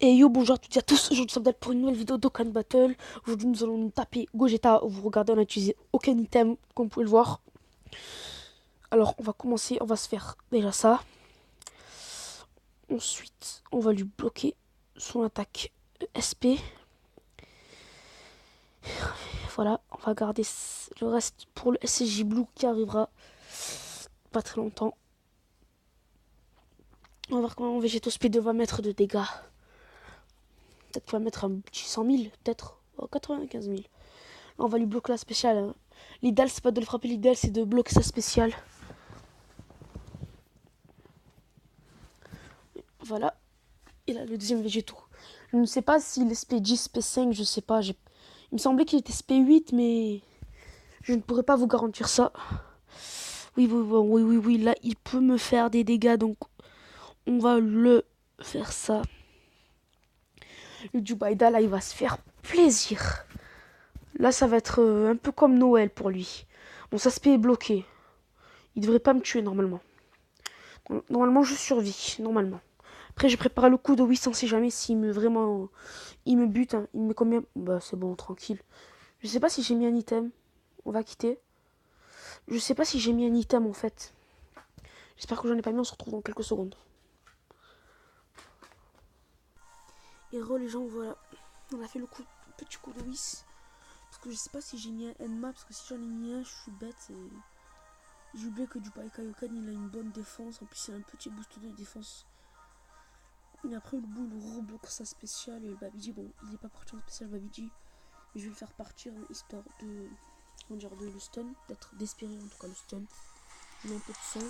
Et yo, bonjour à toutes et à tous, aujourd'hui c'est Abdel pour une nouvelle vidéo d'Okan Battle. Aujourd'hui nous allons nous taper Gogeta. Vous regardez, on n'a utilisé aucun item, comme vous pouvez le voir. Alors on va commencer, on va se faire déjà ça. Ensuite, on va lui bloquer son attaque SP. Voilà, on va garder le reste pour le SSJ Blue qui arrivera pas très longtemps. On va voir comment Végéto Speed va mettre de dégâts. Peut-être qu'il va mettre un petit 100 000, peut-être 95 000. Là, on va lui bloquer la spéciale. L'idéal, c'est pas de le frapper, l'idéal, c'est de bloquer sa spéciale. Voilà. Et là, le deuxième Végéto. Je ne sais pas s'il est SP10, SP5, je sais pas. Il me semblait qu'il était SP8, mais je ne pourrais pas vous garantir ça. Oui. Là, il peut me faire des dégâts, donc on va le faire ça. Le Jubaida, là, il va se faire plaisir. Là, ça va être un peu comme Noël pour lui. Bon, ça SP est bloqué. Il devrait pas me tuer normalement. Normalement, je survis. Normalement. Après, je prépare le coup de 800 si jamais, s'il me vraiment... Il me bute, hein. Il me met combien? Bah, c'est bon, tranquille. Je sais pas si j'ai mis un item. On va quitter. Je sais pas si j'ai mis un item, en fait. J'espère que j'en ai pas mis, on se retrouve dans quelques secondes. Et re, les gens, voilà. On a fait le petit coup de 8. Parce que je sais pas si j'ai mis un Enma, parce que si j'en ai mis un, je suis bête. Et... j'ai oublié que du Kaioken, il a une bonne défense. En plus, il a un petit boost de défense. Et après, le bout, il rebloque sa spéciale. Et le Babidi, bon, il n'est pas parti en spécial Babidi. Mais je vais le faire partir, hein, histoire de... comment dire, de le stun. D'espérer en tout cas le stun. Je mets un peu de son.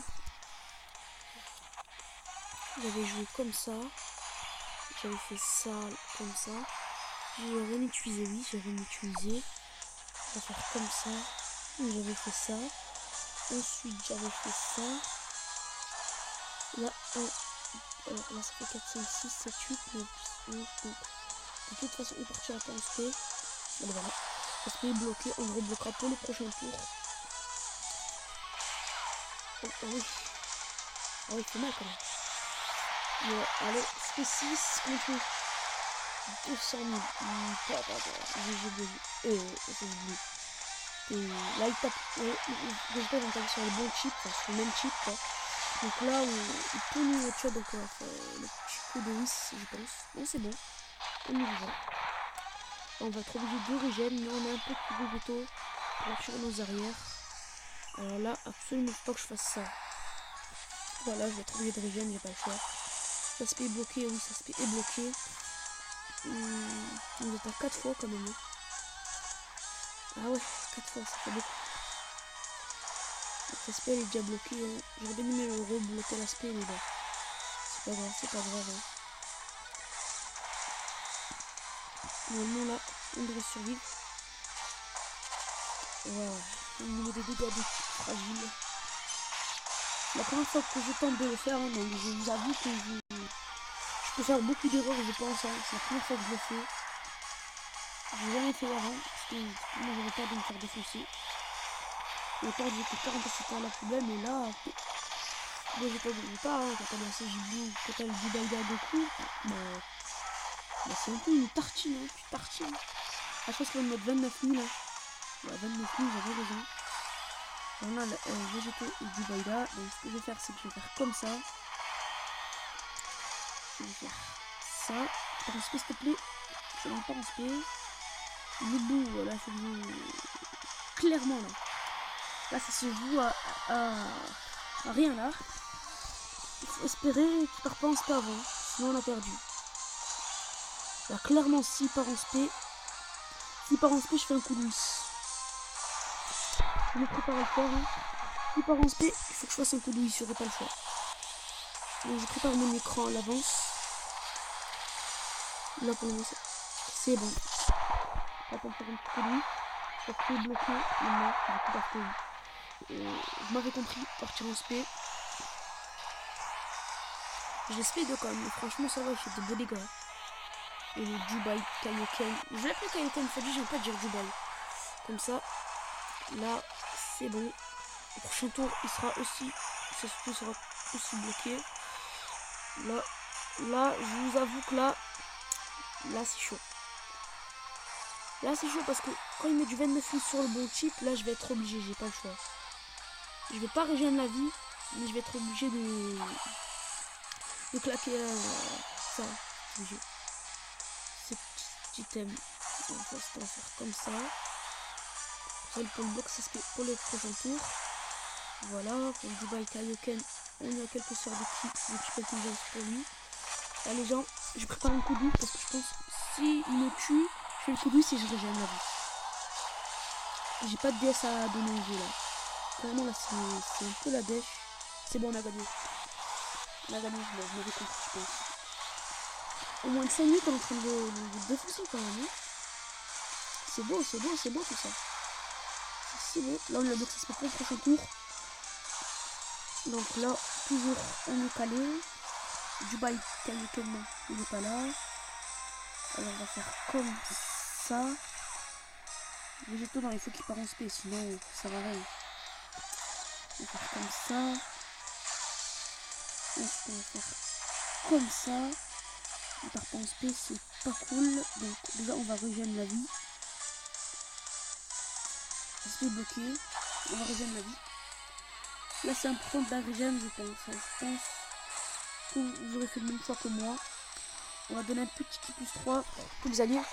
J'avais joué comme ça. J'avais fait ça comme ça. J'ai rien utilisé, oui, j'ai rien utilisé. On va faire comme ça. J'avais fait ça. Ensuite, j'avais fait ça. Là, alors là, ça fait 4, 5, 6, 7, 8, 9, 10, 11, 12. De toute façon, il partira pas en SP. Donc voilà. SP est bloqué. On le rebloquera pour le prochain tour. Oh, ah oui. Ah oui, c'est mal quand même. Ouais, allez, SP6, contre 200 000. J'ai oublié. C'est oublié. Et là, il tape. Ouais, résultat, il va taper sur les bons chips, enfin, sur le même chip, quoi. Donc là, il peut nous headshot, donc on va faire le petit coup de 10, je pense. Non, c'est bon. On y va. On va être obligé de régène, mais on a un peu de Végéto pour assurer nos arrières. Alors là, absolument pas que je fasse ça. Voilà, je vais être obligé de régène, j'ai pas le choix. Ça se est bloqué, oui, ça se est bloqué. On est à 4 fois quand même. Ah ouais, 4 fois, ça fait beaucoup. L'aspect est déjà bloqué. Hein. J'aurais bien aimé le rebloquer l'aspect, mais bon. C'est pas grave, c'est pas grave. Hein. Normalement là, on devrait survivre. Voilà. Au niveau des dégâts de type fragile. La première fois que je tente de le faire, hein, donc je vous avoue que je peux faire beaucoup d'erreurs, je pense. Hein. C'est la première fois que je le fais. Je n'ai jamais fait avant, parce que moi j'avais peur de me faire défoncer. Autant j'ai fait 40 à la poubelle, mais là, moi j'ai pas de pas, hein, quand t'as lancé Jibu, quand t'as le Jibaïda Goku, bah c'est un peu une tartine, hein, tu tartines. Ah, je pense qu'on va mettre 29 000, hein. Ouais, 29 000, j'avais raison. On a le Végéto et Jibaïda, donc ce que je vais faire, c'est que je vais faire comme ça. Je vais faire ça. Par en spé, s'il te plaît. Je ne pas en spé. Le bout, voilà, c'est clairement là. Là, ça se joue à rien là. Il faut espérer qu'il part pas en spé avant, sinon on a perdu. Là, clairement, s'il part en spé, je fais un coup de 8. Je me prépare à le faire. Hein. S'il part en spé, il faut que je fasse un coup de 8, j'aurai pas le choix. Donc je prépare mon écran à l'avance. Là pour le moment, c'est bon. Attends, faire un petit coup de 8. Je vais bloqué, maintenant, du coup, parce que vous m'avez compris, partir en spé. J'ai spé 2 quand même, mais franchement ça va, il fait de beaux dégâts. Et le Dubai Kaioken. Je vais l'appeler Kaioken, il faut dire, j'aime pas dire Dubai. Comme ça, là, c'est bon. Le prochain tour, il sera aussi. Ça sera aussi bloqué. Là, je vous avoue que là, là c'est chaud. Là c'est chaud parce que quand il met du 29 sur le bon chip, là je vais être obligé, j'ai pas le choix. Je vais pas régénérer la vie, mais je vais être obligé de claquer ça. Ce petit item. On va faire comme ça. Pour le box pour les prochains tours. Voilà, pour le Dubai Kaioken, on a quelques sorts de type intelligence pour lui. Là les gens, je prépare un coup de parce que je pense si il me tue, je fais le coup de si je régène la vie. J'ai pas de DS à donner au jeu là. Vraiment là c'est un peu la dèche. C'est bon, on a gagné. On a gagné, je m'avais compris je pense. Au moins de 5 minutes on est en train de défoncer quand même. Hein. C'est beau tout ça. C'est beau. Là on a le box pour le prochain tour. Donc là, toujours on est calé. Dubai Kaioken, il n'est pas là. Alors on va faire comme ça. Végétaux, non, il faut qu'il part en SP, sinon ça va rien. On va faire comme ça. Ensuite on va faire comme ça. Il part pas en SP, c'est pas cool. Donc déjà on va régénérer la vie. On se fait bloquer. On va régénérer la vie. Là c'est important de la régène, je pense. Je pense que vous aurez fait le même choix que moi. On va donner un petit qui plus 3 pour les alliés.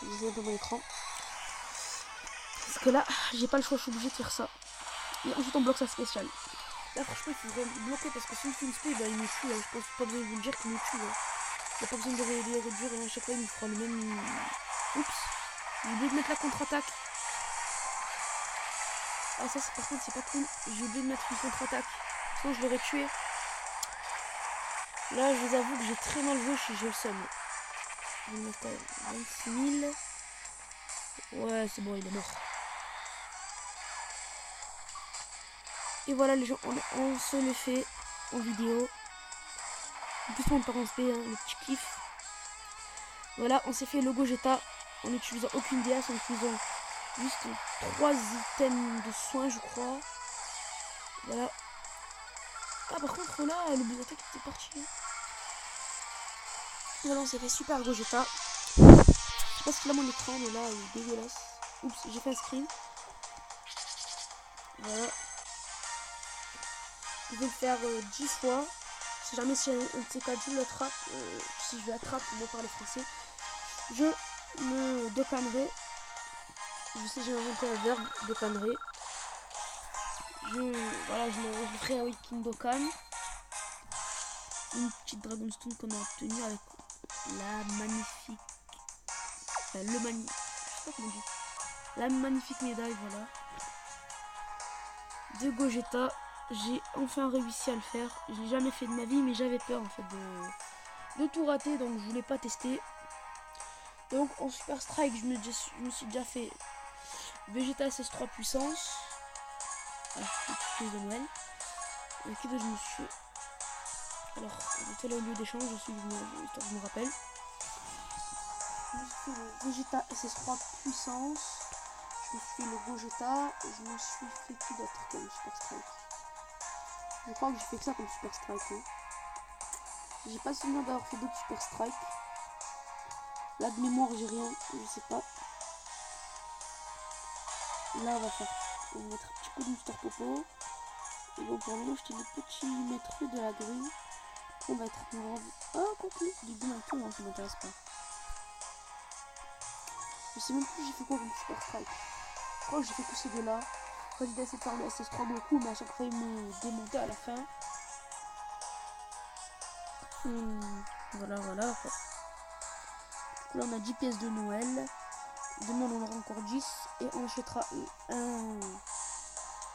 Je vais dans mon écran. Parce que là, j'ai pas le choix, je suis obligé de faire ça. Et ensuite on bloque sa spéciale. Là franchement il faudrait me bloquer parce que si je fais une spé, bah, il me tue. Là. Je pense pas besoin de vous le dire qu'il me tue. Là. Il n'y a pas besoin de les réduire et à chaque fois il me fera le même. Oups. J'ai oublié de mettre la contre-attaque. Ah ça c'est par contre c'est pas cool. J'ai oublié de mettre une contre-attaque. Sinon je l'aurais tué. Là je vous avoue que j'ai très mal joué, j'ai le seum. Je vais mettre 26 000. Ouais c'est bon, il est mort. Et voilà les gens, on se le fait en vidéo. En plus on part en SP, hein, le petit kiff. Voilà, on s'est fait le Gogeta en n'utilisant aucune DS, en utilisant juste 3 items de soins je crois. Voilà. Ah par contre là, le bibliothèque était parti. Voilà, on s'est fait super Gogeta. Je sais pas si là mon écran, mais là il est dégueulasse. Oups, j'ai fait un screen. Voilà. Je vais le faire 10 fois. Si jamais si un de ces 4 je l'attrape, si je l'attrape, on va parler français, je me décannerai. Je sais, j'ai inventé un verbe, décannerai. Voilà, je le ferai avec Kindokan. Une petite Dragonstone qu'on a obtenue avec la magnifique. Enfin, je sais pas comment on dit. La magnifique médaille, voilà. De Gogeta. J'ai enfin réussi à le faire. Je l'ai jamais fait de ma vie, mais j'avais peur en fait de tout rater, donc je voulais pas tester. Donc en Super Strike, je me suis déjà fait Vegeta SS3 puissance. Voilà, de Noël. Et qui je me suis. Alors, j'ai fait le lieu d'échange aussi, je me rappelle. Je me suis fait le Vegeta SS3 puissance. Je me suis fait le Gogeta. Je me suis fait qui d'autre comme Super Strike. Je crois que j'ai fait que ça comme Super Strike. Hein. J'ai pas souvenir d'avoir fait d'autres Super Strike. Là de mémoire j'ai rien, je sais pas. Là on va mettre un petit coup de Mister Popo. Et donc pour le moment j'étais le petit maître de la grille. On va être en oh conclu du dimension, hein, ça m'intéresse pas. Je sais même plus j'ai fait quoi comme Super Strike. Je crois que j'ai fait que ces deux là. Quand j'ai essayé de faire le SS3 beaucoup, mais à chaque fois il me démontait à la fin. Voilà. Du coup là on a 10 pièces de Noël. Demain on aura encore 10 et on achètera un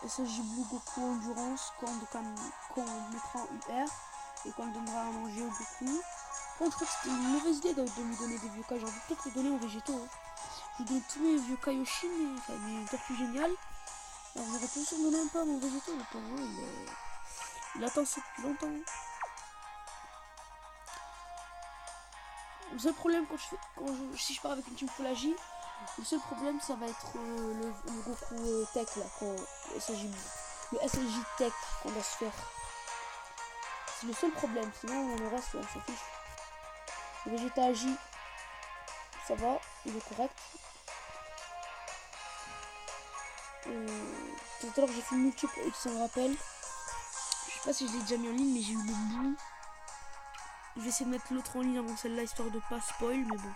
SSJ Blue Goku Endurance quand on mettra en UR et quand on donnera à manger au Goku. Bon, je crois que c'était une mauvaise idée de lui donner des vieux Kai. J'aurais peut-être les donner aux végétaux. Hein. Je lui donne tous mes vieux Kaioshin, enfin mes tortues géniales. Alors j'aurais pu s'en donner un peu à mon végétaux, le pauvre, il attend ça depuis longtemps. Le seul problème si je pars avec une team Full Agi, le seul problème ça va être le Goku Tech là, le SSJ Tech qu'on va se faire. C'est le seul problème, sinon le reste on s'en fiche. Le Vegeta Agi, ça va, il est correct. Tout à l'heure j'ai fait une multiple et tu s'en rappelles. Je sais pas si je l'ai déjà mis en ligne, mais j'ai eu le bout. Je vais essayer de mettre l'autre en ligne avant celle-là, histoire de pas spoil, mais bon.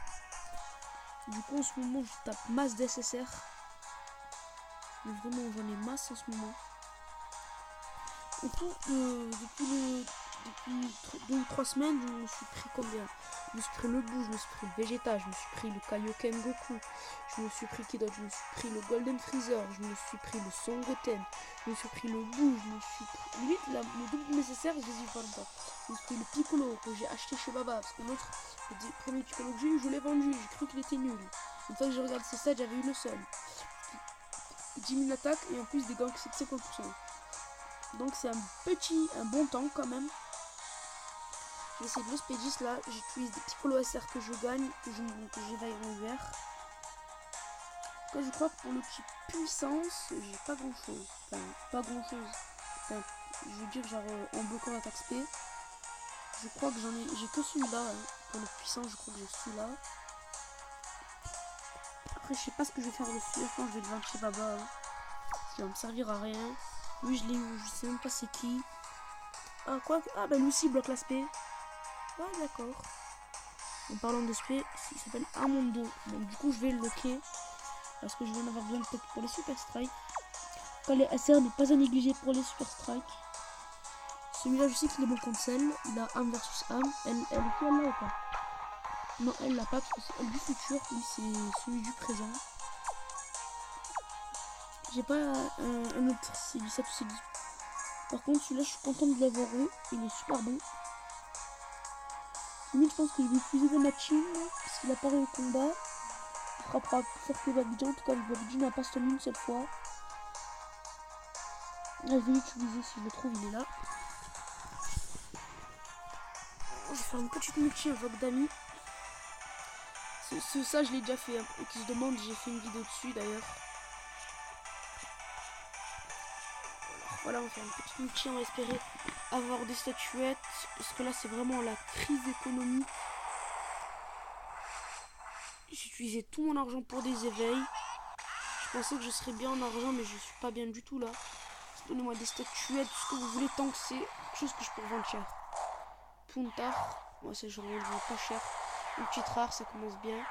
Du coup, en ce moment, je tape masse d'SSR. Mais vraiment, j'en ai masse en ce moment. En tout, depuis 2 ou 3 semaines, je me suis pris combien? Je me suis pris le bout, je me suis pris le Vegeta, je me suis pris le Kaioken Goku, je me suis pris Kidot, je me suis pris le Golden Freezer, je me suis pris le Son Goten, je me suis pris le bout, je me suis pris... Limite, le double nécessaire, je les ai pas longtemps. Je me suis pris le Piccolo que j'ai acheté chez Baba, parce que l'autre, le premier Piccolo que j'ai eu, je l'ai vendu, j'ai cru qu'il était nul. Une fois que j'ai regardé ses stats, j'avais eu le seul. 10 000 attaques et en plus des gangs de 50%. Donc c'est un bon temps quand même. Je vais essayer de le Spédis là. J'utilise des petits polos SR que je gagne, que j'éveille en hiver. Je crois que pour le type puissance, j'ai pas grand chose. Enfin, pas grand chose. Enfin, je veux dire, genre en bloquant l'attaque SP. Je crois que j'ai que celui-là. Hein. Pour le puissance, je crois que j'ai celui-là. Après, je sais pas ce que je vais faire de celui-là quand je vais le vendre chez Baba. Hein. Ça va me servir à rien. Lui, je l'ai eu, je sais même pas c'est qui. Ah, quoi? Ah, bah lui aussi, il bloque l'aspect. Ah, d'accord. En parlant d'aspect, il s'appelle Amondo. Donc, du coup, je vais le loquer. Parce que je vais en avoir besoin peut-être pour les Super Strike. Quand les SR n'est pas à négliger pour les Super Strike. Celui-là, je sais qu'il est bon contre celle. Il a âme versus âme. Elle l'a ou pas? Non, elle l'a pas parce que c'est elle du futur. Lui, c'est celui du présent. J'ai pas un autre, c'est du 7 ou c'est 10. Par contre, celui-là, je suis content de l'avoir eu. Il est super bon. Limite, je pense que je vais utiliser des machines parce qu'il apparaît au combat. Il frappera plus fort que Babidjan. En tout cas, Babidjan n'a pas stun une seule fois. Là, je vais l'utiliser si je le trouve, il est là. Je vais faire une petite multi invoque d'amis. Ça, je l'ai déjà fait. Hein. Et qui se demande, j'ai fait une vidéo dessus d'ailleurs. Voilà, on va faire une petite multi, on va espérer avoir des statuettes. Parce que là, c'est vraiment la crise économique. J'ai utilisé tout mon argent pour des éveils. Je pensais que je serais bien en argent, mais je suis pas bien du tout là. Donnez-moi des statuettes, tout ce que vous voulez, tant que c'est quelque chose que je peux vendre cher. Puntar, moi ça je ne vends pas cher. Une petite rare, ça commence bien.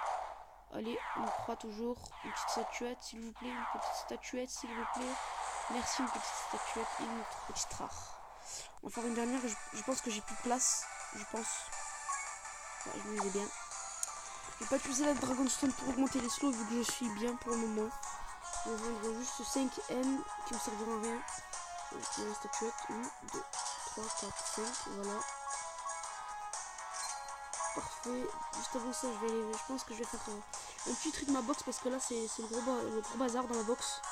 Allez, on croit toujours. Une petite statuette, s'il vous plaît. Une petite statuette, s'il vous plaît. Merci, une petite statuette et une autre petite rare. On va faire une dernière. Je pense que j'ai plus de place. Je pense. Ouais, je me disais bien. Je vais pas utiliser la Dragonstone pour augmenter les slows vu que je suis bien pour le moment. Je vais vendre juste 5 M qui me serviront à rien. Donc, il y a une statuette. 1, 2, 3, 4, 5. Voilà. Parfait. Juste avant ça, je pense que je vais faire un petit truc de ma box parce que là, c'est le gros bazar dans ma box.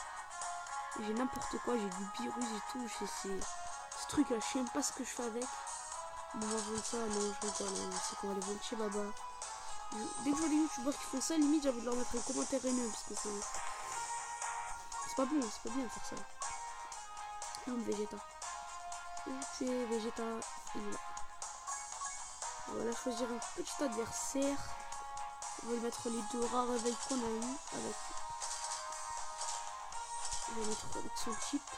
J'ai n'importe quoi. J'ai du virus et tout. Ce truc là, je sais même pas ce que je fais avec. Bon, on va vendre ça. Non, je regarde. C'est qu'on va les vendre chez Baba. Dès que je vois des youtubeurs qui font ça, limite, j'ai envie de leur mettre un commentaire haineux parce que c'est pas bon, c'est pas bien de faire ça. Non, Vegeta. Où tu es, Vegeta? Il est là. On va là choisir un petit adversaire. On va mettre les 2 rares réveils qu'on a eu avec. On va mettre avec son chip.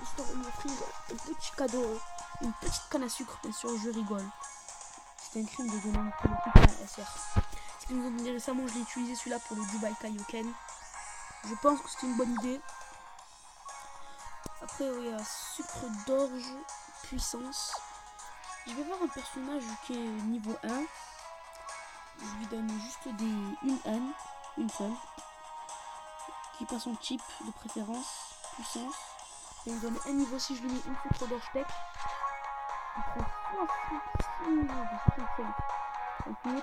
Histoire de m'offrir un petit cadeau, hein. Une petite canne à sucre, bien sûr, je rigole. C'est un crime de donner un truc à SR. Ce qu'ils nous ont donné récemment, je l'ai utilisé celui-là pour le Dubai Kaioken. Je pense que c'était une bonne idée. Après, il y a sucre d'orge, puissance. Je vais voir un personnage qui est niveau 1. Je lui donne juste une N, une seule. Qui passe son type de préférence, puissance. Et il me donne un niveau si je lui mets une sucre d'orge tech. Il prend 66 niveaux de 65. Un peu.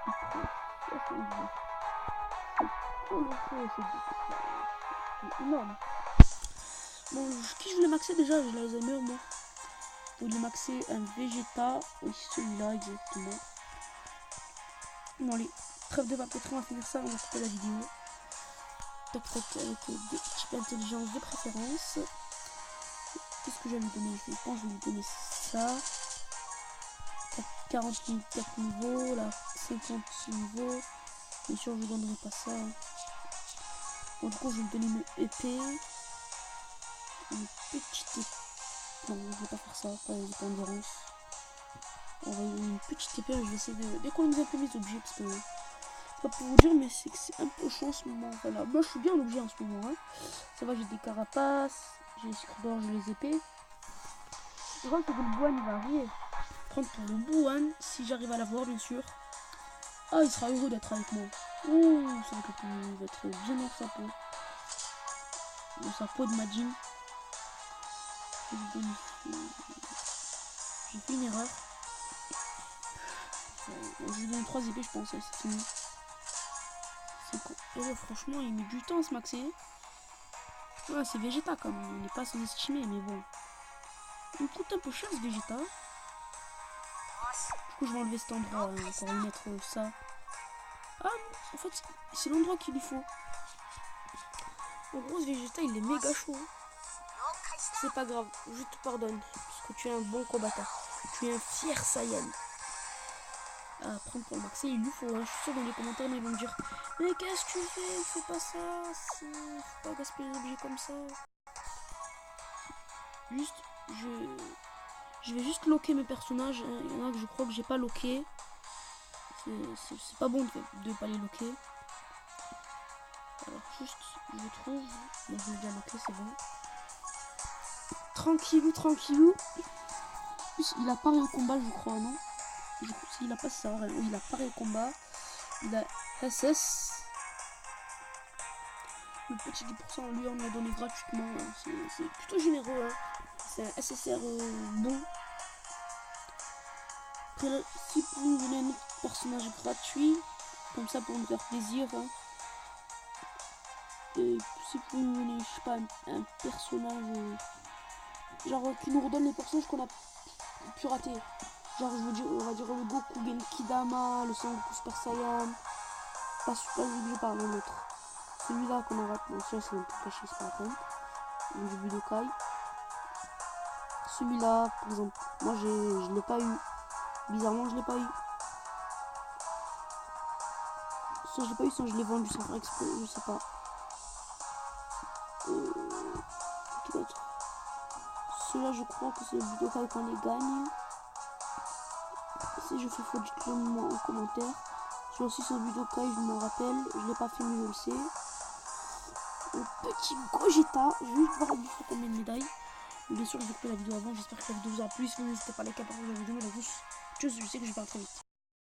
Il prend 70. C'est colossal, c'est énorme. Bon, qui je voulais maxer déjà? Je l'Alzheimer, moi. Je voulais maxer un Vegeta. Oui, celui-là, exactement. Bon, allez, trêve de papeterie, on va finir ça, on va couper la vidéo. Tac, tac, avec des types intelligence de préférence. Qu'est-ce que je vais lui donner? Je pense que je vais lui donner ça. 44 niveaux, là, 50 niveaux. Bien sûr, je ne donnerai pas ça. Bon, du coup, je vais me donner une épée. Une petite épée. Non, je vais pas faire ça, pas d'endurance. On va y une petite épée, je vais essayer d'économiser un peu mes objets parce que c'est pas pour vous dire, mais c'est que c'est un peu chaud en ce moment. Voilà, moi je suis bien en objet en ce moment. Hein. Ça va, j'ai des carapaces, j'ai les sucres d'orge, j'ai les épées. Je crois que le Bouhan il va arriver. Prendre pour le Bouhan, si j'arrive à l'avoir, bien sûr. Ah, il sera heureux d'être avec moi. Ouh, ça va être bien dans sa peau. Dans sa peau de Majin. J'ai fait une erreur. Je lui donne 3 épées, je pense, c'est fini. C'est con. Oh, franchement, il met du temps ce maxé. Ouais, c'est Vegeta quand même, il n'est pas sous-estimé, mais bon. Il me coûte un peu cher ce Vegeta. Du coup, je vais enlever cet endroit, encore mettre ça. Ah non, en fait, c'est l'endroit qu'il lui faut. En gros, ce Vegeta, il est méga chaud. C'est pas grave, je te pardonne, parce que tu es un bon combattant. Tu es un fier Saiyan. À prendre pour le maxi, il lui faut. Hein. Je suis sûr dans les commentaires, ils vont me dire mais qu'est-ce que tu fais? Fais pas ça. Faut pas gaspiller les objets comme ça. Juste, je vais juste loquer mes personnages. Hein. Il y en a que je crois que j'ai pas loqué. C'est pas bon de pas les loquer. Alors juste, je trouve. Bon, je l'ai déjà loqué, c'est bon. Tranquillou, tranquillou. En plus, il a pareil au combat, je crois, non? Il a pas ça, il a pareil au combat. Il a SS. Le petit 10% lui on l'a donné gratuitement. Hein. C'est plutôt généreux. Hein. C'est un SSR bon. Après, si vous nous donnez un autre personnage gratuit, comme ça pour nous faire plaisir. Hein. Et si vous nous donnez, je sais pas, un personnage genre qui nous redonne les personnages qu'on a pu rater. Genre je veux dire, on va dire le Goku Genkidama, le Sangoku Super Saiyan. Pas je parle d'un autre. Celui-là qu'on a raté, bon, ça c'est un peu caché, c'est pas la peine. Le Budokai. Celui-là, par exemple, moi je l'ai pas eu. Bizarrement, je l'ai pas eu. Soit je l'ai pas eu, soit je l'ai vendu sans faire exprès, je sais pas. Qui d'autre? Celui-là, je crois que c'est le Budokai qu'on les gagne. Si je fais faute, dites-le moi en commentaire. Celui-là aussi, c'est le Budokai, je me rappelle. Je l'ai pas fait, mais je le sais. Le petit Gogeta, je vais juste voir il faut combien de médailles. Bien sûr, je vais couper la vidéo avant. J'espère que la vidéo vous aura plu. Si vous n'hésitez pas à liker, partager la vidéo, la gauche. Je sais que je parle très vite.